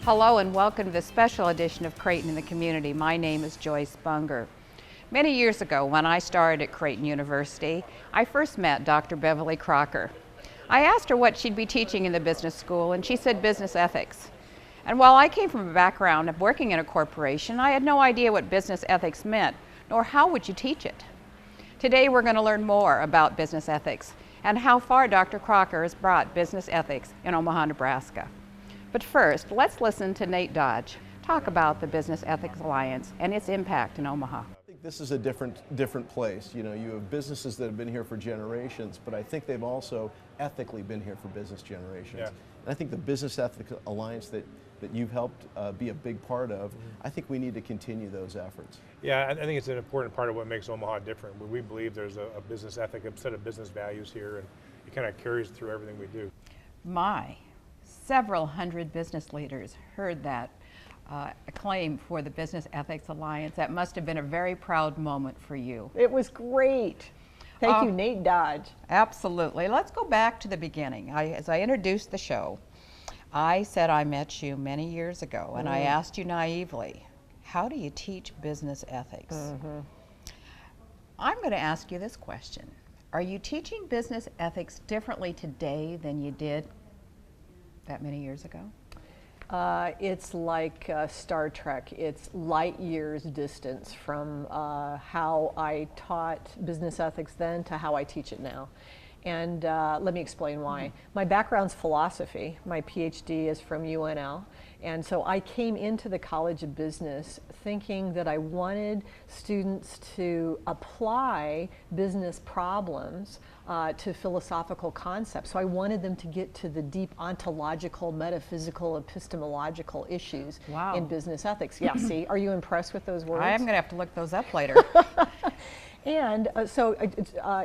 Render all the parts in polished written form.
Hello and welcome to this special edition of Creighton in the Community. My name is Joyce Bunger. Many years ago, when I started at Creighton University, I first met Dr. Beverly Crocker. I asked her what she'd be teaching in the business school, and she said business ethics. And while I came from a background of working in a corporation, I had no idea what business ethics meant, nor how would you teach it. Today we're going to learn more about business ethics and how far Dr. Crocker has brought business ethics in Omaha, Nebraska. But first, let's listen to Nate Dodge talk about the Business Ethics Alliance and its impact in Omaha. I think this is a different place. You know, you have businesses that have been here for generations, but I think they've also ethically been here for business generations. Yeah. And I think the Business Ethics Alliance that you've helped be a big part of, I think we need to continue those efforts. Yeah, I think it's an important part of what makes Omaha different. We believe there's a business ethic, a set of business values here, and it kind of carries through everything we do. Several hundred business leaders heard that acclaim for the Business Ethics Alliance. That must have been a very proud moment for you. It was great. Thank you, Nate Dodge. Absolutely. Let's go back to the beginning. As I introduced the show, I said I met you many years ago, and I asked you naively, how do you teach business ethics? I'm going to ask you this question. Are you teaching business ethics differently today than you did that many years ago? It's like Star Trek. It's light years distance from how I taught business ethics then to how I teach it now. And let me explain why. My background's philosophy. My PhD is from UNL. And so I came into the College of Business thinking that I wanted students to apply business problems to philosophical concepts. So I wanted them to get to the deep ontological, metaphysical, epistemological issues in business ethics. Yeah, see, are you impressed with those words? I'm going to have to look those up later. And so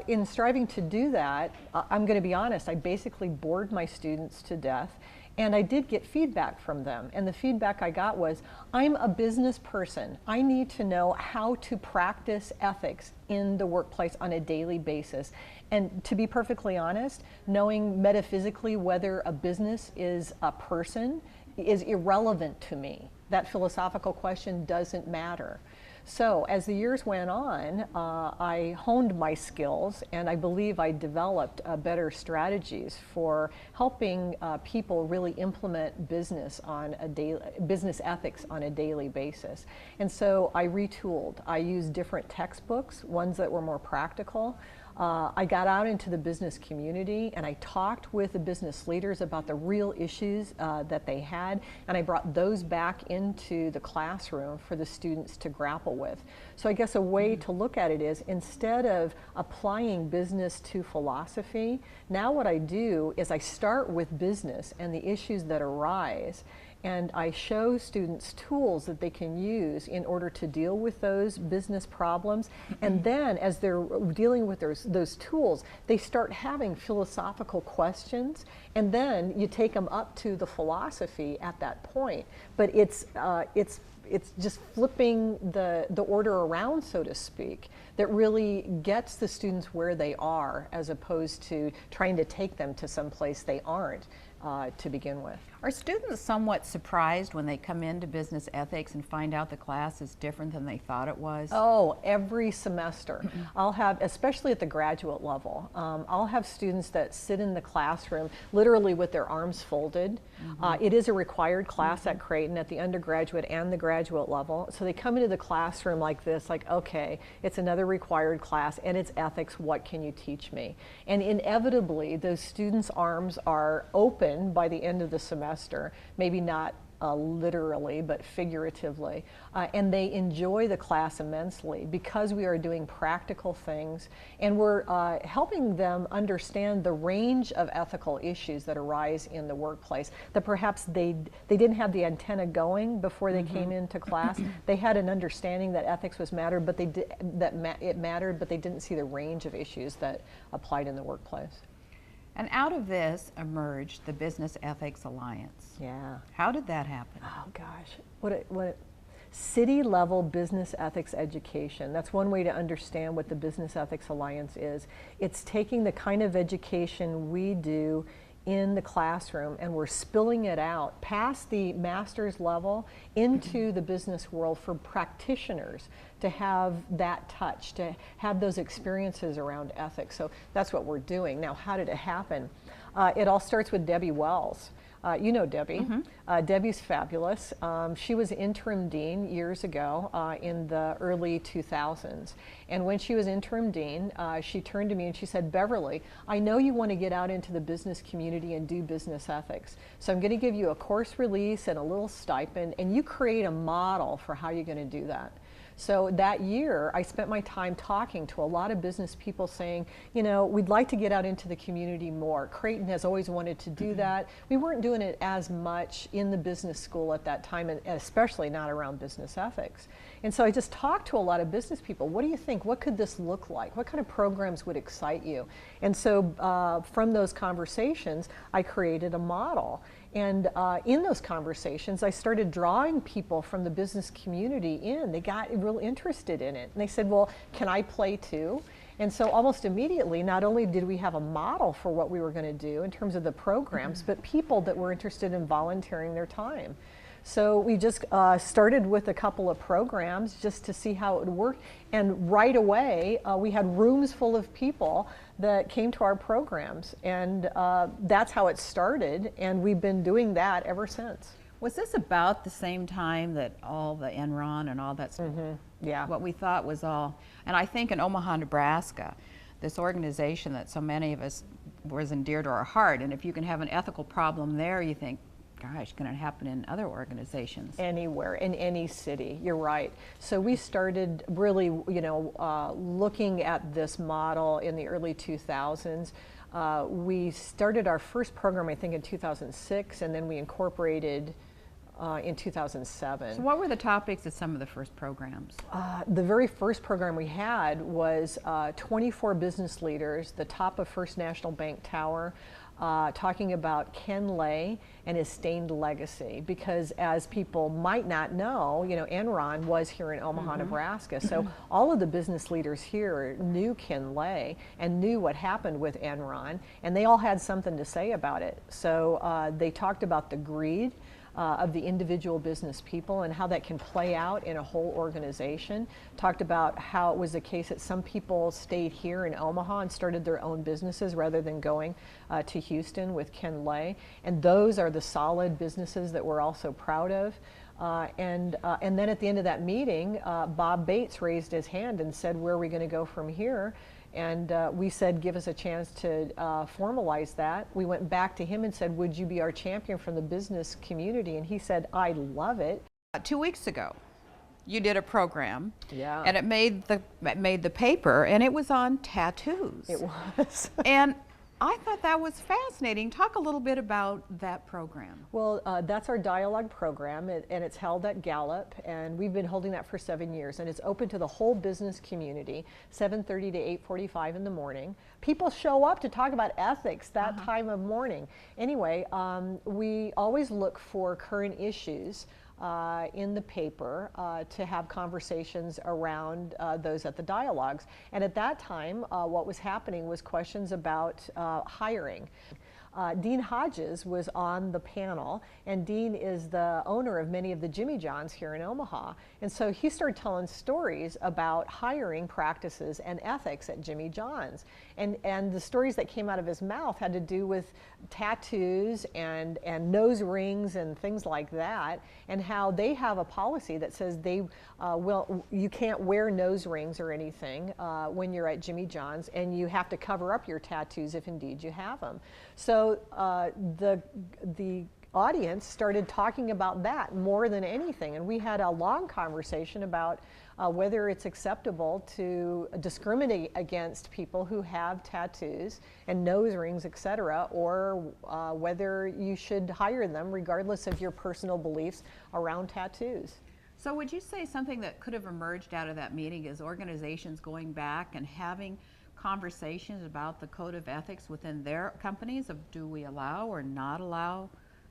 in striving to do that, I'm going to be honest, I basically bored my students to death. And I did get feedback from them. And the feedback I got was, I'm a business person. I need to know how to practice ethics in the workplace on a daily basis. And to be perfectly honest, knowing metaphysically whether a business is a person is irrelevant to me. That philosophical question doesn't matter. So as the years went on, I honed my skills, and I believe I developed better strategies for helping people really implement business ethics on a daily basis. And so I retooled. I used different textbooks, ones that were more practical. I got out into the business community and I talked with the business leaders about the real issues that they had, and I brought those back into the classroom for the students to grapple with. So I guess a way to look at it is, instead of applying business to philosophy, now what I do is I start with business and the issues that arise, and I show students tools that they can use in order to deal with those business problems. And then as they're dealing with those tools, they start having philosophical questions, and then you take them up to the philosophy at that point. But it's just flipping the order around, so to speak, that really gets the students where they are, as opposed to trying to take them to some place they aren't to begin with. Are students somewhat surprised when they come into business ethics and find out the class is different than they thought it was? Oh, every semester. I'll have, especially at the graduate level, I'll have students that sit in the classroom literally with their arms folded. It is a required class at Creighton at the undergraduate and the graduate level. So they come into the classroom like this, like, okay, it's another required class and it's ethics, what can you teach me? And inevitably, those students' arms are open by the end of the semester. Maybe not literally, but figuratively. And they enjoy the class immensely because we are doing practical things, and we're helping them understand the range of ethical issues that arise in the workplace that perhaps they didn't have the antenna going before they came into class. They had an understanding that ethics was mattered, but it mattered, but they didn't see the range of issues that applied in the workplace. And out of this emerged the Business Ethics Alliance. Yeah. How did that happen? Oh gosh, city level business ethics education. That's one way to understand what the Business Ethics Alliance is. It's taking the kind of education we do in the classroom, and we're spilling it out past the master's level into the business world for practitioners to have that touch, to have those experiences around ethics. So that's what we're doing. Now, how did it happen? It all starts with Debbie Wells. You know Debbie. Debbie's fabulous. She was interim dean years ago in the early 2000s. And when she was interim dean, she turned to me and she said, Beverly, I know you want to get out into the business community and do business ethics. So I'm going to give you a course release and a little stipend, and you create a model for how you're going to do that. So that year, I spent my time talking to a lot of business people saying, you know, we'd like to get out into the community more. Creighton has always wanted to do that. We weren't doing it as much in the business school at that time, and especially not around business ethics. And so I just talked to a lot of business people. What do you think? What could this look like? What kind of programs would excite you? And so from those conversations, I created a model. And in those conversations, I started drawing people from the business community in. They got real interested in it. And they said, well, can I play too? And so almost immediately, not only did we have a model for what we were going to do in terms of the programs, but people that were interested in volunteering their time. So we just started with a couple of programs just to see how it would work. And right away, we had rooms full of people that came to our programs. And that's how it started. And we've been doing that ever since. Was this about the same time that all the Enron and all that stuff? Yeah. What we thought was all, and I think in Omaha, Nebraska, this organization that so many of us was dear to our heart, and if you can have an ethical problem there, you think, gosh, can it happen in other organizations? Anywhere, in any city, you're right. So we started really, you know, looking at this model in the early 2000s. We started our first program, I think, in 2006, and then we incorporated in 2007. So what were the topics of some of the first programs? The very first program we had was 24 business leaders, the top of First National Bank Tower, talking about Ken Lay and his stained legacy, because as people might not know, you know, Enron was here in Omaha, Nebraska. So all of the business leaders here knew Ken Lay and knew what happened with Enron, and they all had something to say about it. So they talked about the greed of the individual business people and how that can play out in a whole organization. Talked about how it was the case that some people stayed here in Omaha and started their own businesses rather than going to Houston with Ken Lay. And those are the solid businesses that we're also proud of. And then at the end of that meeting, Bob Bates raised his hand and said, where are we going to go from here? And we said, give us a chance to formalize that. We went back to him and said, would you be our champion from the business community? And he said, I love it. 2 weeks ago, you did a program, Yeah. and it made the paper, and it was on tattoos. It was. And I thought that was fascinating. Talk a little bit about that program. Well, that's our dialogue program, and it's held at Gallup, and we've been holding that for 7 years, and it's open to the whole business community, 7:30 to 8:45 in the morning. People show up to talk about ethics that time of morning. Anyway, we always look for current issues in the paper to have conversations around those at the dialogues. And at that time, what was happening was questions about hiring. Dean Hodges was on the panel, and Dean is the owner of many of the Jimmy John's here in Omaha. And so he started telling stories about hiring practices and ethics at Jimmy John's. And the stories that came out of his mouth had to do with tattoos and nose rings and things like that, and how they have a policy that says you can't wear nose rings or anything when you're at Jimmy John's, and you have to cover up your tattoos if indeed you have them. So the audience started talking about that more than anything, and we had a long conversation about whether it's acceptable to discriminate against people who have tattoos and nose rings, etc., or whether you should hire them regardless of your personal beliefs around tattoos. So would you say something that could have emerged out of that meeting is organizations going back and having conversations about the code of ethics within their companies of do we allow or not allow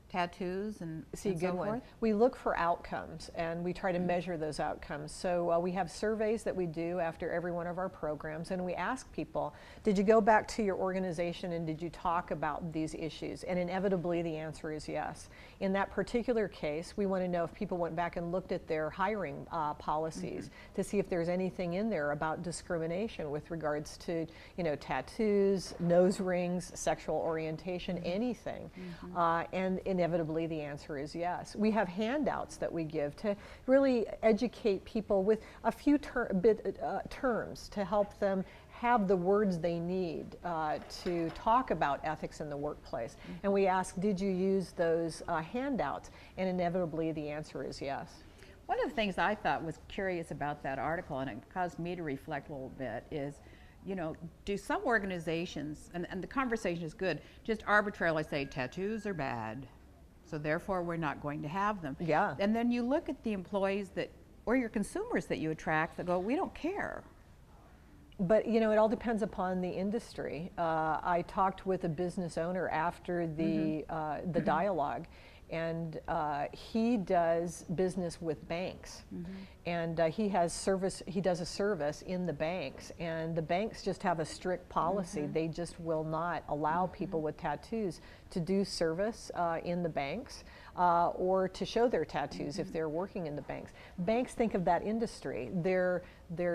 tattoos and See, and good so one. forth? We look for outcomes and we try to measure those outcomes. So we have surveys that we do after every one of our programs, and we ask people, did you go back to your organization and did you talk about these issues? And inevitably the answer is yes. In that particular case, we want to know if people went back and looked at their hiring policies to see if there's anything in there about discrimination with regards to, tattoos, nose rings, sexual orientation, anything. And inevitably the answer is yes. We have handouts that we give to really educate people with a few terms to help them have the words they need to talk about ethics in the workplace. And we ask, did you use those handouts? And inevitably the answer is yes. One of the things I thought was curious about that article, and it caused me to reflect a little bit, is, do some organizations, and the conversation is good, just arbitrarily say tattoos are bad, so therefore we're not going to have them. Yeah. And then you look at the employees or your consumers that you attract that go, we don't care. But it all depends upon the industry. I talked with a business owner after the dialogue, and he does business with banks, and he does a service in the banks, and the banks just have a strict policy. They just will not allow people with tattoos to do service in the banks or to show their tattoos if they're working in the banks. Banks think of that industry. They're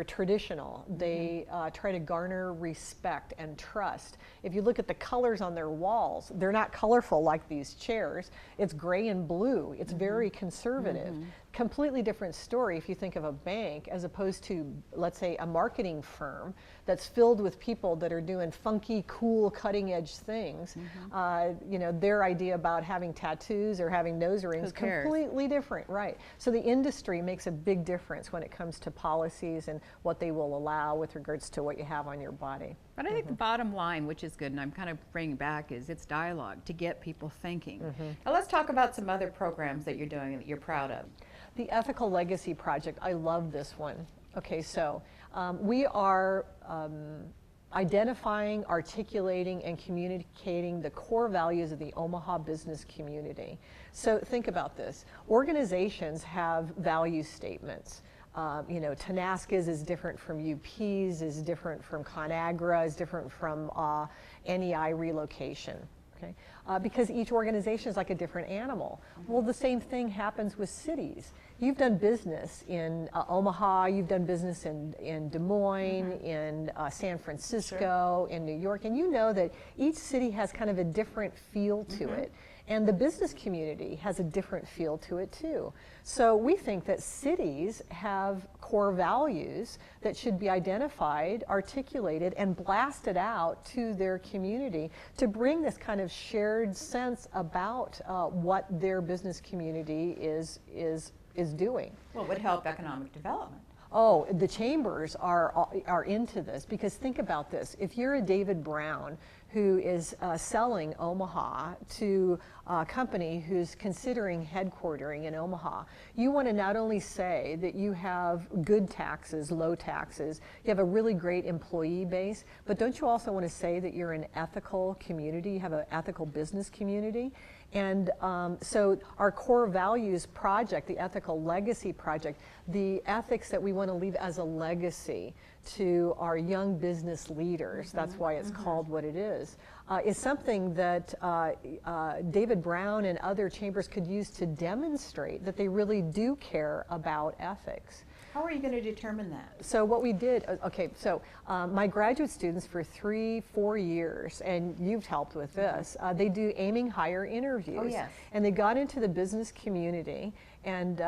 traditional. They try to garner respect and trust. If you look at the colors on their walls, they're not colorful like these chairs. It's gray and blue. It's very conservative. Completely different story if you think of a bank as opposed to, let's say, a marketing firm that's filled with people that are doing funky, cool, cutting-edge things. Their idea about having tattoos or having nose rings, completely different, right? So the industry makes a big difference when it comes to policies and what they will allow with regards to what you have on your body. But I think the bottom line, which is good, and I'm kind of bringing back, is it's dialogue to get people thinking. Now let's talk about some other programs that you're doing that you're proud of. The Ethical Legacy Project, I love this one. Okay, so we are identifying, articulating, and communicating the core values of the Omaha business community. So think about this. Organizations have value statements. Tenasca's is different from UP's, is different from ConAgra, is different from NEI relocation. Okay? Because each organization is like a different animal. Well, the same thing happens with cities. You've done business in Omaha, you've done business in Des Moines, in San Francisco, in New York, and you know that each city has kind of a different feel to it. And the business community has a different feel to it too. So we think that cities have core values that should be identified, articulated, and blasted out to their community to bring this kind of shared sense about what their business community is doing. Well, it would help economic development. Oh, the chambers are into this, because think about this. If you're a David Brown who is selling Omaha to a company who's considering headquartering in Omaha, you want to not only say that you have good taxes, low taxes, you have a really great employee base, but don't you also want to say that you're an ethical community, you have an ethical business community? And so our core values project, the Ethical Legacy Project, the ethics that we want to leave as a legacy to our young business leaders, that's why it's called what it is something that David Brown and other chambers could use to demonstrate that they really do care about ethics. How are you going to determine that? So what we did, my graduate students for 3-4 years, and you've helped with this, they do aiming higher interviews. Oh, yes. And they got into the business community, and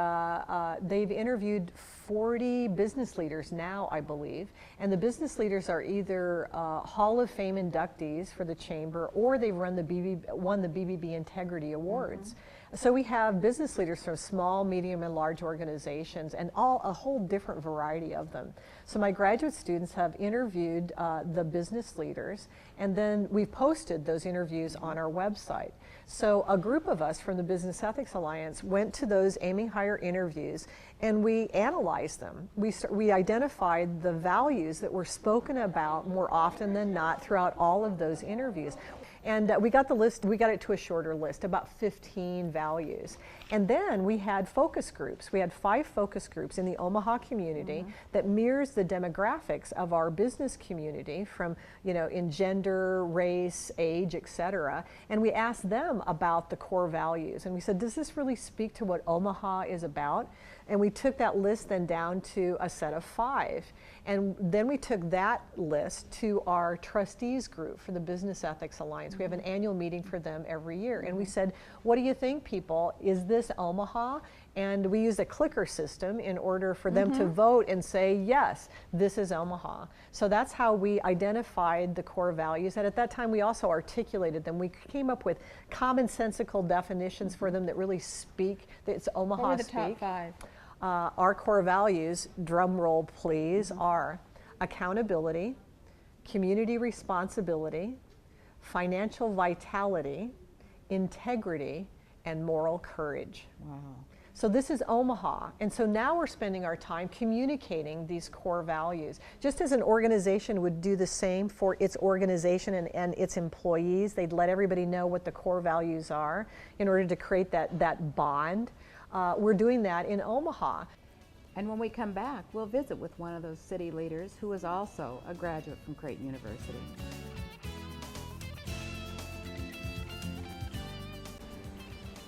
they've interviewed 40 business leaders now, I believe. And the business leaders are either Hall of Fame inductees for the chamber, or they've won the BBB Integrity Awards. So we have business leaders from small, medium, and large organizations, and a whole different variety of them. So my graduate students have interviewed the business leaders, and then we've posted those interviews on our website. So a group of us from the Business Ethics Alliance went to those aiming higher interviews, and we analyzed them. We identified the values that were spoken about more often than not throughout all of those interviews. And we got the list, we got it to a shorter list, about 15 values. And then we had focus groups. We had 5 focus groups in the Omaha community that mirrors the demographics of our business community from, in gender, race, age, etc. And we asked them about the core values. And we said, does this really speak to what Omaha is about? And we took that list then down to a set of 5. And then we took that list to our trustees group for the Business Ethics Alliance. We have an annual meeting for them every year. And we said, what do you think, people? Is this Omaha? And we used a clicker system in order for them to vote and say, yes, this is Omaha. So that's how we identified the core values. And at that time, we also articulated them. We came up with commonsensical definitions for them that really speak, it's Omaha What were the speak. top 5? Our core values, drum roll please, are accountability, community responsibility, financial vitality, integrity, and moral courage. Wow. So this is Omaha. And so now we're spending our time communicating these core values. Just as an organization would do the same for its organization and its employees, they'd let everybody know what the core values are in order to create that bond. We're doing that in Omaha. And when we come back, we'll visit with one of those city leaders who is also a graduate from Creighton University.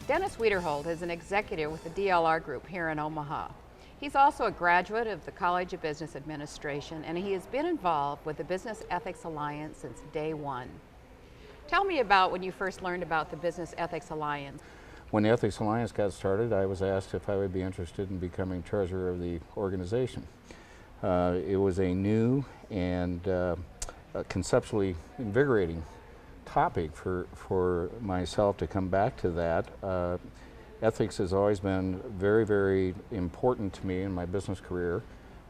Dennis Wiederhold is an executive with the DLR Group here in Omaha. He's also a graduate of the College of Business Administration, and he has been involved with the Business Ethics Alliance since day one. Tell me about when you first learned about the Business Ethics Alliance. When the Ethics Alliance got started, I was asked if I would be interested in becoming treasurer of the organization. It was a new and conceptually invigorating topic for myself to come back to that. Ethics has always been very, very important to me in my business career,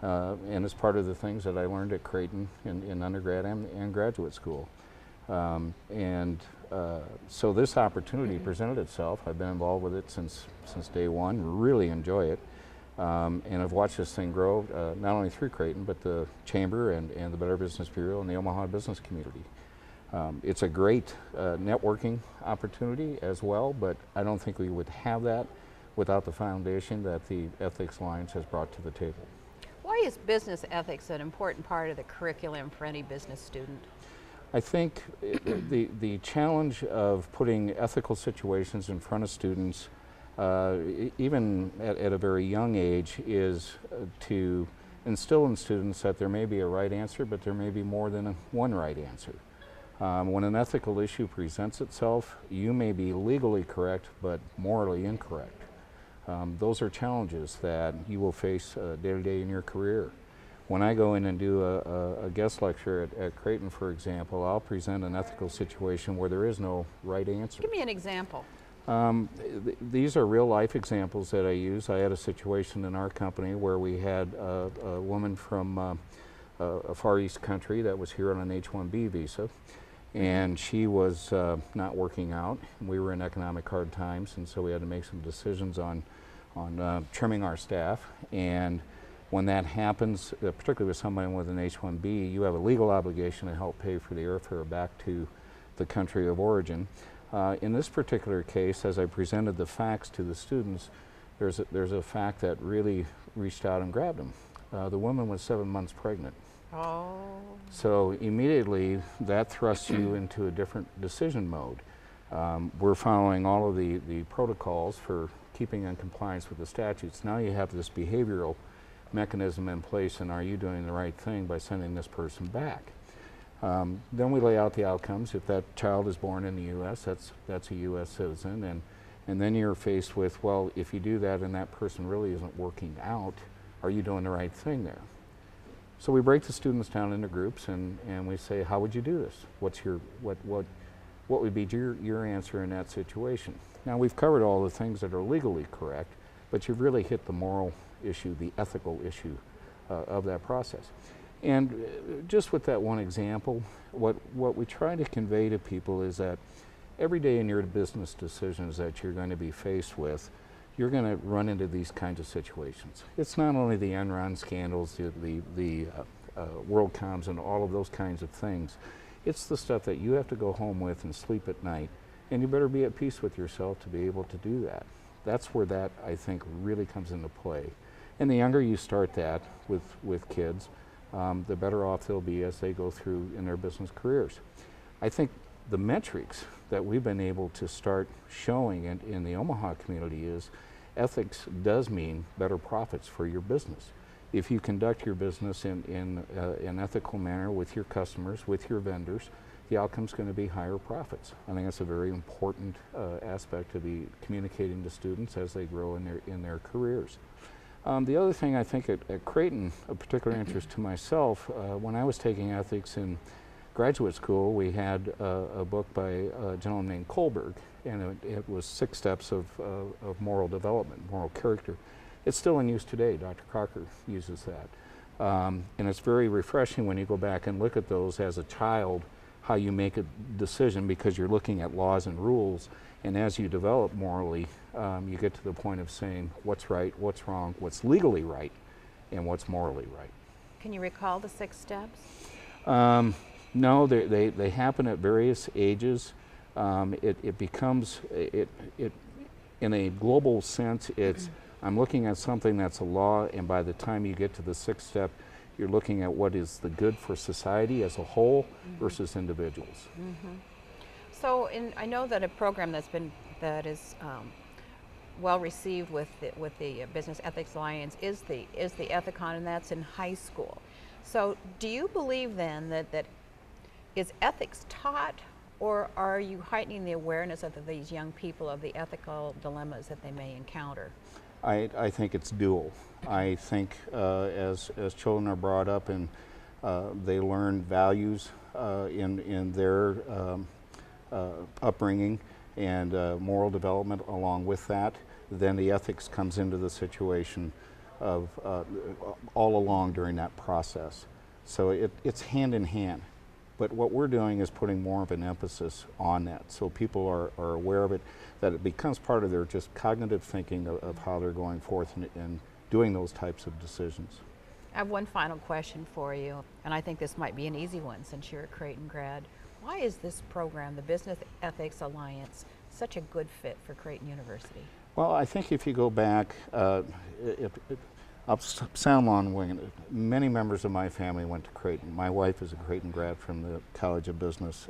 and it's part of the things that I learned at Creighton in undergrad and graduate school. So this opportunity presented itself. I've been involved with it since day one, really enjoy it. And I've watched this thing grow, not only through Creighton, but the Chamber and the Better Business Bureau and the Omaha business community. It's a great networking opportunity as well, but I don't think we would have that without the foundation that the Ethics Alliance has brought to the table. Why is business ethics an important part of the curriculum for any business student? I think the challenge of putting ethical situations in front of students, even at a very young age, is to instill in students that there may be a right answer, but there may be more than one right answer. When an ethical issue presents itself, you may be legally correct, but morally incorrect. Those are challenges that you will face day to day in your career. When I go in and do a guest lecture at Creighton, for example, I'll present an ethical situation where there is no right answer. Give me an example. These are real life examples that I use. I had a situation in our company where we had a woman from a Far East country that was here on an H-1B visa, and she was not working out. We were in economic hard times, and so we had to make some decisions on trimming our staff. And when that happens, particularly with somebody with an H-1B, you have a legal obligation to help pay for the airfare back to the country of origin. In this particular case, as I presented the facts to the students, there's a fact that really reached out and grabbed them. The woman was 7 months pregnant. Oh. So immediately that thrusts you into a different decision mode. We're following all of the protocols for keeping in compliance with the statutes. Now you have this behavioral mechanism in place, and are you doing the right thing by sending this person back? Then we lay out the outcomes. If that child is born in the U.S., that's a U.S. citizen, and then you're faced with, well, if you do that and that person really isn't working out, are you doing the right thing there? So we break the students down into groups, and we say, how would you do this? What would be your answer in that situation? Now we've covered all the things that are legally correct, but you've really hit the moral issue, the ethical issue of that process. And just with that one example, what we try to convey to people is that every day in your business decisions that you're going to be faced with, you're going to run into these kinds of situations. It's not only the Enron scandals, the WorldComs and all of those kinds of things. It's the stuff that you have to go home with and sleep at night, and you better be at peace with yourself to be able to do that. That's where that, I think, really comes into play. And the younger you start that with kids, the better off they'll be as they go through in their business careers. I think the metrics that we've been able to start showing in the Omaha community is ethics does mean better profits for your business. If you conduct your business in an ethical manner with your customers, with your vendors, the outcome's going to be higher profits. I think that's a very important aspect to be communicating to students as they grow in their careers. The other thing I think at Creighton, of particular interest to myself, when I was taking ethics in graduate school, we had a book by a gentleman named Kohlberg, and it was 6 steps of moral development, moral character. It's still in use today. Dr. Crocker uses that. And it's very refreshing when you go back and look at those as a child, how you make a decision, because you're looking at laws and rules, and as you develop morally, you get to the point of saying what's right, what's wrong, what's legally right, and what's morally right. Can you recall the 6 steps? No, they happen at various ages. It becomes, in a global sense, it's, I'm looking at something that's a law, and by the time you get to the 6th step, you're looking at what is the good for society as a whole versus individuals. So I know that a program that is well received with the Business Ethics Alliance is the Ethicon, and that's in high school. So do you believe then that is ethics taught, or are you heightening the awareness of these young people of the ethical dilemmas that they may encounter? I think it's dual. I think as children are brought up and they learn values in their upbringing and moral development along with that, then the ethics comes into the situation of all along during that process. So it's hand in hand. But what we're doing is putting more of an emphasis on that, so people are aware of it, that it becomes part of their just cognitive thinking of how they're going forth and doing those types of decisions. I have one final question for you, and I think this might be an easy one since you're a Creighton grad. Why is this program, the Business Ethics Alliance, such a good fit for Creighton University? Well, I think if you go back, I'll sound long-winded. Many members of my family went to Creighton. My wife is a Creighton grad from the College of Business,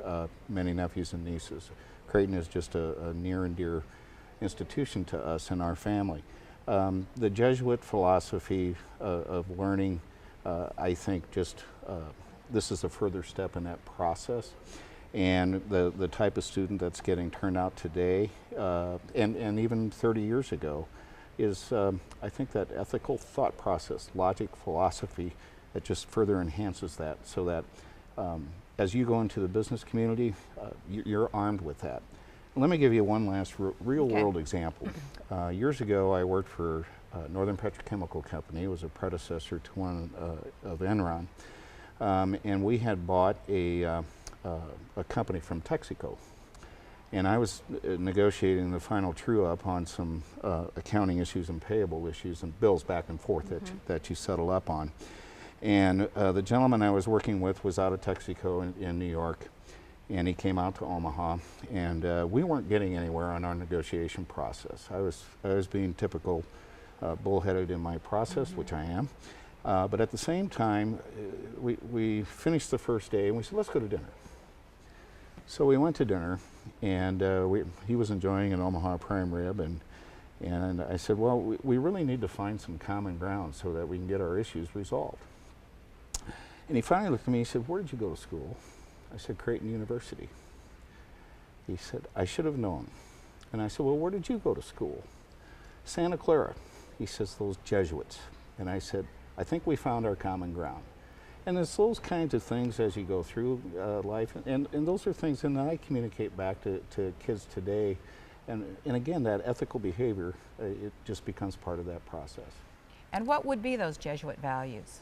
many nephews and nieces. Creighton is just a near and dear institution to us and our family. The Jesuit philosophy of learning, I think just this is a further step in that process. And the type of student that's getting turned out today, and even 30 years ago, is I think that ethical thought process, logic, philosophy, that just further enhances that, so that as you go into the business community, you're armed with that. Let me give you one last real world example. Years ago, I worked for Northern Petrochemical Company. It was a predecessor to one of Enron. And we had bought a company from Texaco. And I was negotiating the final true-up on some accounting issues and payable issues and bills back and forth that you settle up on. And the gentleman I was working with was out of Texaco in New York, and he came out to Omaha, and we weren't getting anywhere on our negotiation process. I was being typical bullheaded in my process, which I am. But at the same time, we finished the first day, and we said, let's go to dinner. So we went to dinner, and he was enjoying an Omaha prime rib, and I said, well, we really need to find some common ground so that we can get our issues resolved. And he finally looked at me and he said, where did you go to school? I said, Creighton University. He said, I should have known. And I said, well, where did you go to school? Santa Clara. He says, those Jesuits. And I said, I think we found our common ground. And it's those kinds of things as you go through life, and those are things that I communicate back to kids today. And again, that ethical behavior, it just becomes part of that process. And what would be those Jesuit values?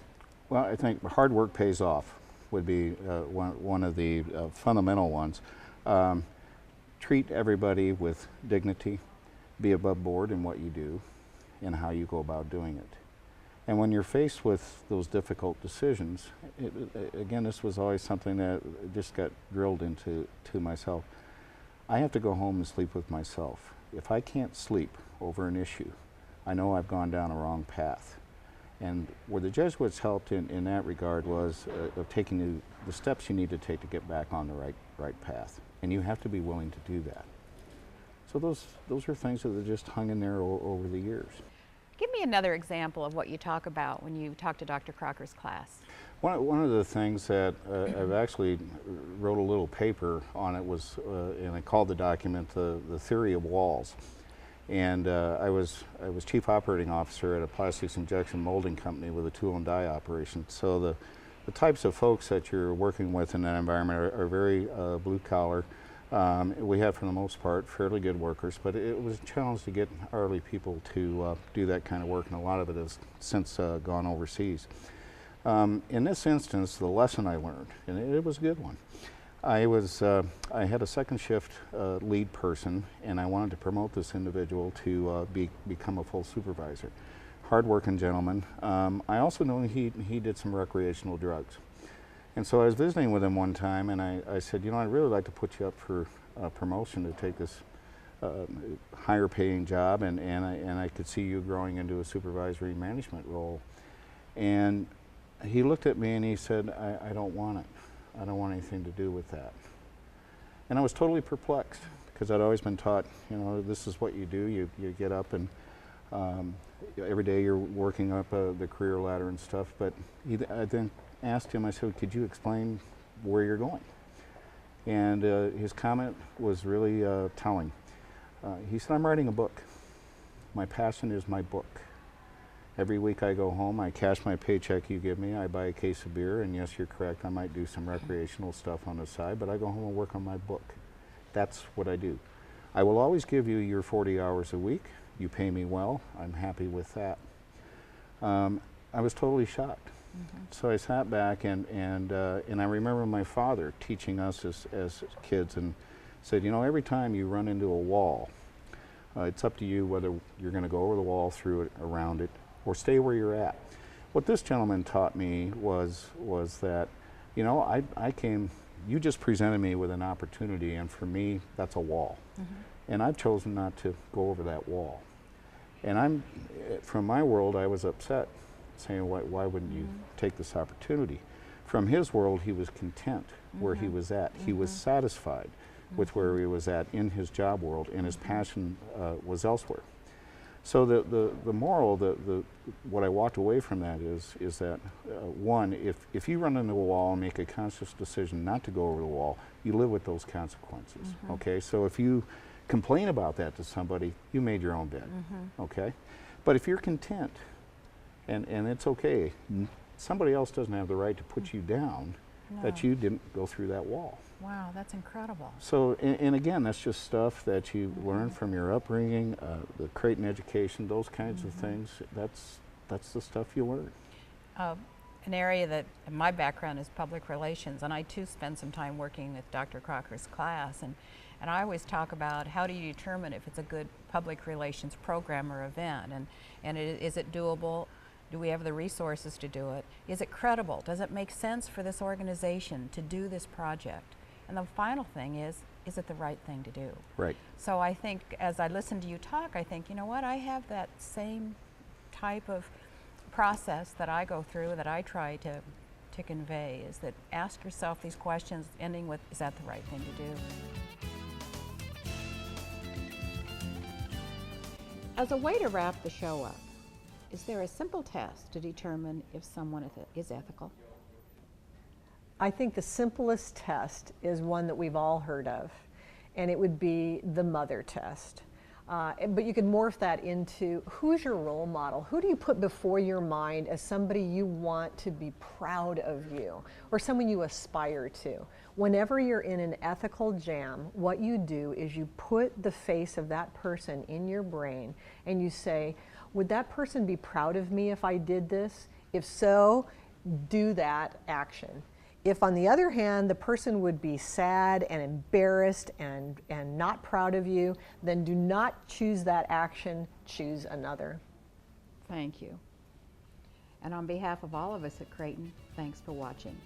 Well, I think hard work pays off would be one of the fundamental ones. Treat everybody with dignity, be above board in what you do and how you go about doing it. And when you're faced with those difficult decisions, again, this was always something that just got drilled into myself. I have to go home and sleep with myself. If I can't sleep over an issue, I know I've gone down a wrong path. And where the Jesuits helped in that regard was of taking the steps you need to take to get back on the right path. And you have to be willing to do that. So those are things that have just hung in there over the years. Give me another example of what you talk about when you talk to Dr. Crocker's class. One of the things that I've actually wrote a little paper on it was, and I called the document the Theory of Walls. And I was chief operating officer at a plastics injection molding company with a tool and die operation. So the types of folks that you're working with in that environment are very blue collar. We have, for the most part, fairly good workers, but it was a challenge to get hourly people to do that kind of work, and a lot of it has since gone overseas. In this instance, the lesson I learned, and it was a good one, I had a second shift lead person, and I wanted to promote this individual to become a full supervisor. Hard-working gentleman. I also know he did some recreational drugs. And so I was visiting with him one time, and I said, you know, I'd really like to put you up for a promotion to take this higher paying job, and I could see you growing into a supervisory management role. And he looked at me and he said, I don't want it. I don't want anything to do with that. And I was totally perplexed, because I'd always been taught, you know, this is what you do. You get up and every day you're working up the career ladder and stuff. But I then asked him, I said, could you explain where you're going? And his comment was really telling. He said, I'm writing a book. My passion is my book. Every week I go home, I cash my paycheck you give me, I buy a case of beer, and yes, you're correct, I might do some recreational stuff on the side, but I go home and work on my book. That's what I do. I will always give you your 40 hours a week. You pay me well. I'm happy with that. I was totally shocked. So I sat back and I remember my father teaching us as kids and said, you know, every time you run into a wall, it's up to you whether you're going to go over the wall, through it, around it, or stay where you're at. What this gentleman taught me was that, you know, I came, you just presented me with an opportunity, and for me, that's a wall. And I've chosen not to go over that wall. And from my world, I was upset, saying, why wouldn't you take this opportunity? From his world, he was content where he was at. He was satisfied with where he was at in his job world, and his passion was elsewhere. So the moral, what I walked away from that is that, one, if you run into a wall and make a conscious decision not to go over the wall, you live with those consequences, okay? So if you complain about that to somebody, you made your own bed, okay? But if you're content, and it's okay, somebody else doesn't have the right to put you down that you didn't go through that wall. Wow, that's incredible. So, and again, that's just stuff that you learn from your upbringing, the Creighton education, those kinds of things. That's the stuff you learn. An area that, in my background is public relations, and I too spend some time working with Dr. Crocker's class, and I always talk about how do you determine if it's a good public relations program or event, and is it doable? Do we have the resources to do it? Is it credible? Does it make sense for this organization to do this project? And the final thing is it the right thing to do? Right. So I think as I listen to you talk, I think, you know what, I have that same type of process that I go through, that I try to convey, is that ask yourself these questions, ending with, is that the right thing to do? As a way to wrap the show up, is there a simple test to determine if someone is ethical? I think the simplest test is one that we've all heard of, and it would be the mother test. But you can morph that into, who's your role model? Who do you put before your mind as somebody you want to be proud of you, or someone you aspire to? Whenever you're in an ethical jam, what you do is you put the face of that person in your brain and you say, would that person be proud of me if I did this? If so, do that action. If, on the other hand, the person would be sad and embarrassed and not proud of you, then do not choose that action, choose another. Thank you. And on behalf of all of us at Creighton, thanks for watching.